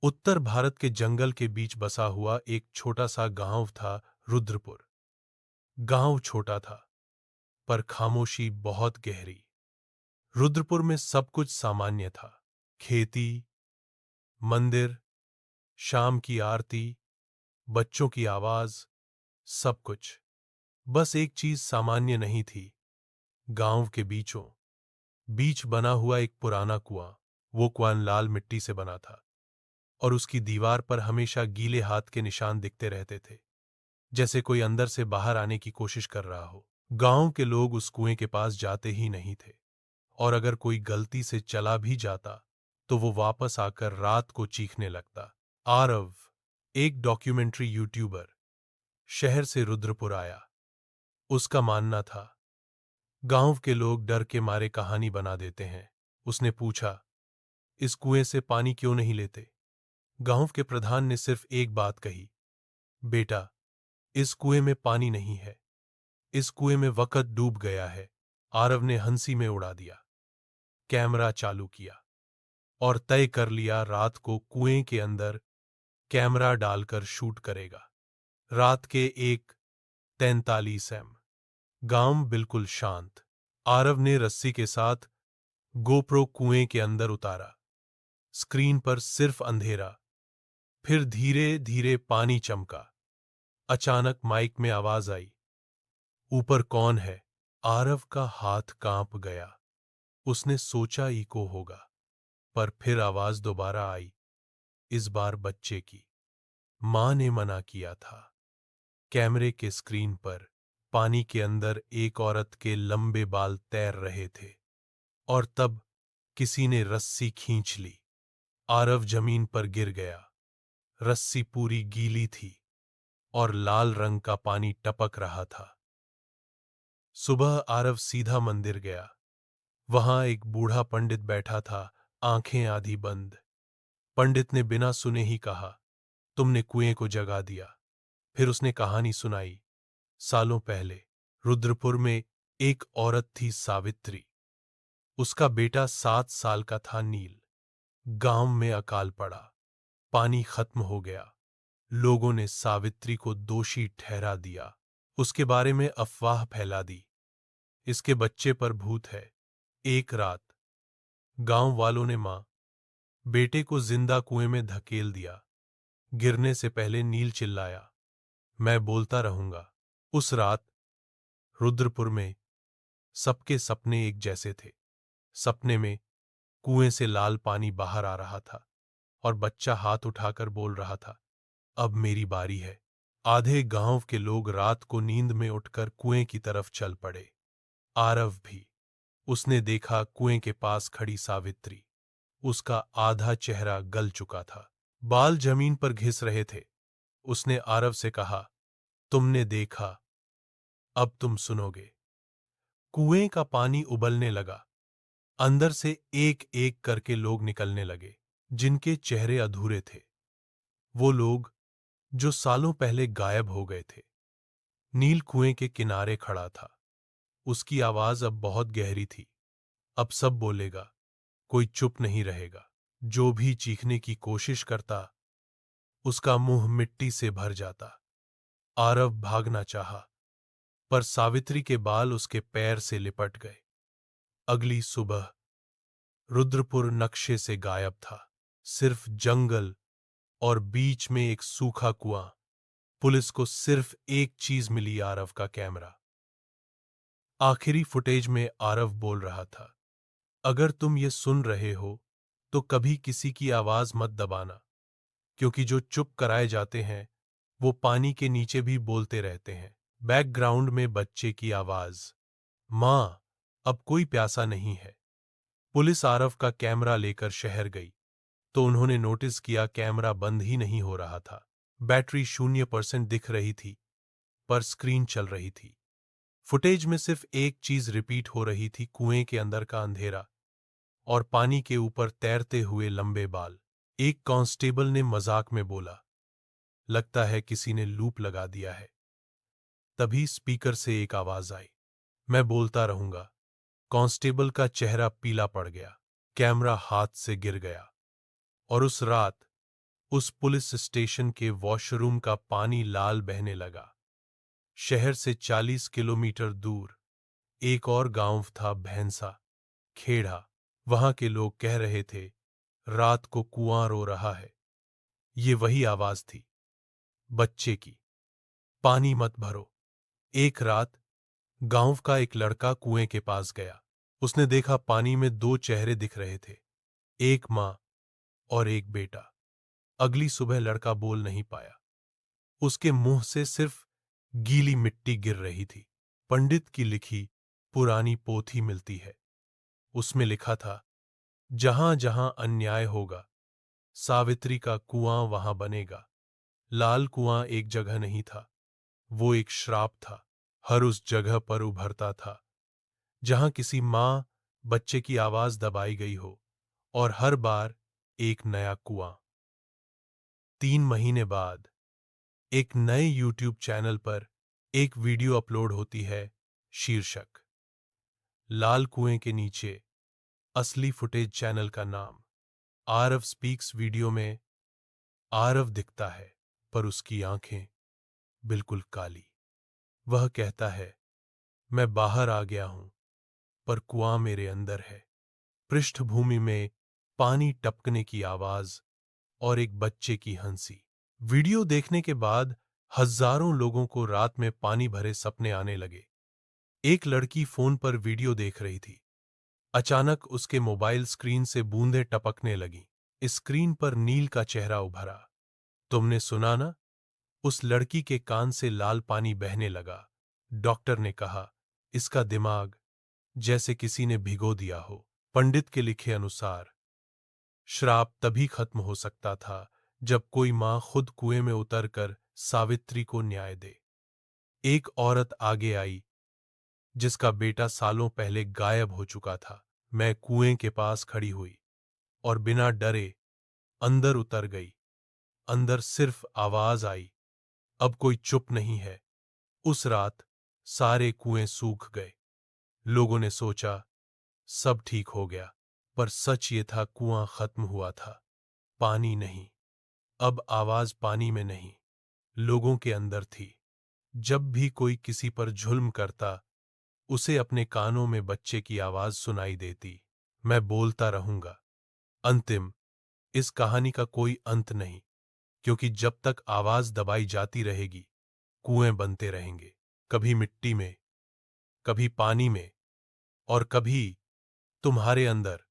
उत्तर भारत के जंगल के बीच बसा हुआ एक छोटा सा गांव था रुद्रपुर। गांव छोटा था पर खामोशी बहुत गहरी। रुद्रपुर में सब कुछ सामान्य था। खेती, मंदिर, शाम की आरती, बच्चों की आवाज, सब कुछ। बस एक चीज सामान्य नहीं थी। गांव के बीचों बीच बना हुआ एक पुराना कुआं। वो कुआं लाल मिट्टी से बना था और उसकी दीवार पर हमेशा गीले हाथ के निशान दिखते रहते थे, जैसे कोई अंदर से बाहर आने की कोशिश कर रहा हो। गांव के लोग उस कुएं के पास जाते ही नहीं थे, और अगर कोई गलती से चला भी जाता तो वो वापस आकर रात को चीखने लगता। आरव, एक डॉक्यूमेंट्री यूट्यूबर, शहर से रुद्रपुर आया। उसका मानना था गांव के लोग डर के मारे कहानी बना देते हैं। उसने पूछा, इस कुएं से पानी क्यों नहीं लेते? गांव के प्रधान ने सिर्फ एक बात कही, बेटा, इस कुएं में पानी नहीं है, इस कुएं में वक्त डूब गया है। आरव ने हंसी में उड़ा दिया, कैमरा चालू किया और तय कर लिया रात को कुएं के अंदर कैमरा डालकर शूट करेगा। रात के 1:43 एम। गांव बिल्कुल शांत। आरव ने रस्सी के साथ गोप्रो कुएं के अंदर उतारा। स्क्रीन पर सिर्फ अंधेरा। फिर धीरे धीरे पानी चमका। अचानक माइक में आवाज आई, ऊपर कौन है? आरव का हाथ कांप गया। उसने सोचा इको होगा, पर फिर आवाज दोबारा आई, इस बार बच्चे की। मां ने मना किया था। कैमरे के स्क्रीन पर पानी के अंदर एक औरत के लंबे बाल तैर रहे थे, और तब किसी ने रस्सी खींच ली। आरव जमीन पर गिर गया। रस्सी पूरी गीली थी और लाल रंग का पानी टपक रहा था। सुबह आरव सीधा मंदिर गया। वहां एक बूढ़ा पंडित बैठा था, आंखें आधी बंद। पंडित ने बिना सुने ही कहा, तुमने कुएं को जगा दिया। फिर उसने कहानी सुनाई। सालों पहले रुद्रपुर में एक औरत थी, सावित्री। उसका बेटा 7 साल का था, नील। गांव में अकाल पड़ा, पानी खत्म हो गया। लोगों ने सावित्री को दोषी ठहरा दिया। उसके बारे में अफवाह फैला दी, इसके बच्चे पर भूत है। एक रात गांव वालों ने मां बेटे को जिंदा कुएं में धकेल दिया। गिरने से पहले नील चिल्लाया, मैं बोलता रहूंगा। उस रात रुद्रपुर में सबके सपने एक जैसे थे। सपने में कुएं से लाल पानी बाहर आ रहा था और बच्चा हाथ उठाकर बोल रहा था, अब मेरी बारी है। आधे गांव के लोग रात को नींद में उठकर कुएं की तरफ चल पड़े। आरव भी। उसने देखा कुएं के पास खड़ी सावित्री। उसका आधा चेहरा गल चुका था, बाल जमीन पर घिस रहे थे। उसने आरव से कहा, तुमने देखा, अब तुम सुनोगे। कुएं का पानी उबलने लगा। अंदर से एक एक करके लोग निकलने लगे, जिनके चेहरे अधूरे थे। वो लोग जो सालों पहले गायब हो गए थे। नील कुएं के किनारे खड़ा था। उसकी आवाज अब बहुत गहरी थी। अब सब बोलेगा, कोई चुप नहीं रहेगा। जो भी चीखने की कोशिश करता, उसका मुंह मिट्टी से भर जाता। आरव भागना चाहा, पर सावित्री के बाल उसके पैर से लिपट गए। अगली सुबह रुद्रपुर नक्शे से गायब था। सिर्फ जंगल और बीच में एक सूखा कुआं। पुलिस को सिर्फ एक चीज मिली, आरव का कैमरा। आखिरी फुटेज में आरव बोल रहा था, अगर तुम ये सुन रहे हो तो कभी किसी की आवाज मत दबाना, क्योंकि जो चुप कराए जाते हैं वो पानी के नीचे भी बोलते रहते हैं। बैकग्राउंड में बच्चे की आवाज, मां, अब कोई प्यासा नहीं है। पुलिस आरव का कैमरा लेकर शहर गई तो उन्होंने नोटिस किया कैमरा बंद ही नहीं हो रहा था। बैटरी 0% दिख रही थी, पर स्क्रीन चल रही थी। फुटेज में सिर्फ एक चीज रिपीट हो रही थी, कुएं के अंदर का अंधेरा और पानी के ऊपर तैरते हुए लंबे बाल। एक कांस्टेबल ने मजाक में बोला, लगता है किसी ने लूप लगा दिया है। तभी स्पीकर से एक आवाज आई, मैं बोलता रहूंगा। कांस्टेबल का चेहरा पीला पड़ गया। कैमरा हाथ से गिर गया। और उस रात उस पुलिस स्टेशन के वॉशरूम का पानी लाल बहने लगा। शहर से 40 किलोमीटर दूर एक और गांव था, भैंसा खेड़ा। वहां के लोग कह रहे थे, रात को कुआं रो रहा है। ये वही आवाज थी, बच्चे की। पानी मत भरो। एक रात गांव का एक लड़का कुएं के पास गया। उसने देखा पानी में दो चेहरे दिख रहे थे, एक मां और एक बेटा। अगली सुबह लड़का बोल नहीं पाया। उसके मुंह से सिर्फ गीली मिट्टी गिर रही थी। पंडित की लिखी पुरानी पोथी मिलती है। उसमें लिखा था, जहां जहां अन्याय होगा, सावित्री का कुआं वहां बनेगा। लाल कुआं एक जगह नहीं था, वो एक श्राप था। हर उस जगह पर उभरता था जहां किसी मां बच्चे की आवाज दबाई गई हो, और हर बार एक नया कुआं। 3 महीने बाद एक नए यूट्यूब चैनल पर एक वीडियो अपलोड होती है, शीर्षक लाल कुएं के नीचे। असली फुटेज चैनल का नाम आरव स्पीक्स। वीडियो में आरव दिखता है, पर उसकी आंखें बिल्कुल काली। वह कहता है, मैं बाहर आ गया हूं, पर कुआं मेरे अंदर है। पृष्ठभूमि में पानी टपकने की आवाज और एक बच्चे की हंसी। वीडियो देखने के बाद हजारों लोगों को रात में पानी भरे सपने आने लगे। एक लड़की फोन पर वीडियो देख रही थी। अचानक उसके मोबाइल स्क्रीन से बूंदें टपकने लगीं। स्क्रीन पर नील का चेहरा उभरा। तुमने सुना ना? उस लड़की के कान से लाल पानी बहने लगा। डॉक्टर ने कहा, इसका दिमाग जैसे किसी ने भिगो दिया हो। पंडित के लिखे अनुसार श्राप तभी खत्म हो सकता था जब कोई मां खुद कुएं में उतरकर सावित्री को न्याय दे। एक औरत आगे आई जिसका बेटा सालों पहले गायब हो चुका था। मैं कुएं के पास खड़ी हुई और बिना डरे अंदर उतर गई। अंदर सिर्फ आवाज आई, अब कोई चुप नहीं है। उस रात सारे कुएं सूख गए। लोगों ने सोचा सब ठीक हो गया, पर सच ये था, कुआं खत्म हुआ था। पानी नहीं। अब आवाज पानी में नहीं, लोगों के अंदर थी। जब भी कोई किसी पर जुल्म करता, उसे अपने कानों में बच्चे की आवाज सुनाई देती, मैं बोलता रहूंगा। अंतिम, इस कहानी का कोई अंत नहीं, क्योंकि जब तक आवाज दबाई जाती रहेगी, कुएं बनते रहेंगे। कभी मिट्टी में, कभी पानी में, और कभी तुम्हारे अंदर।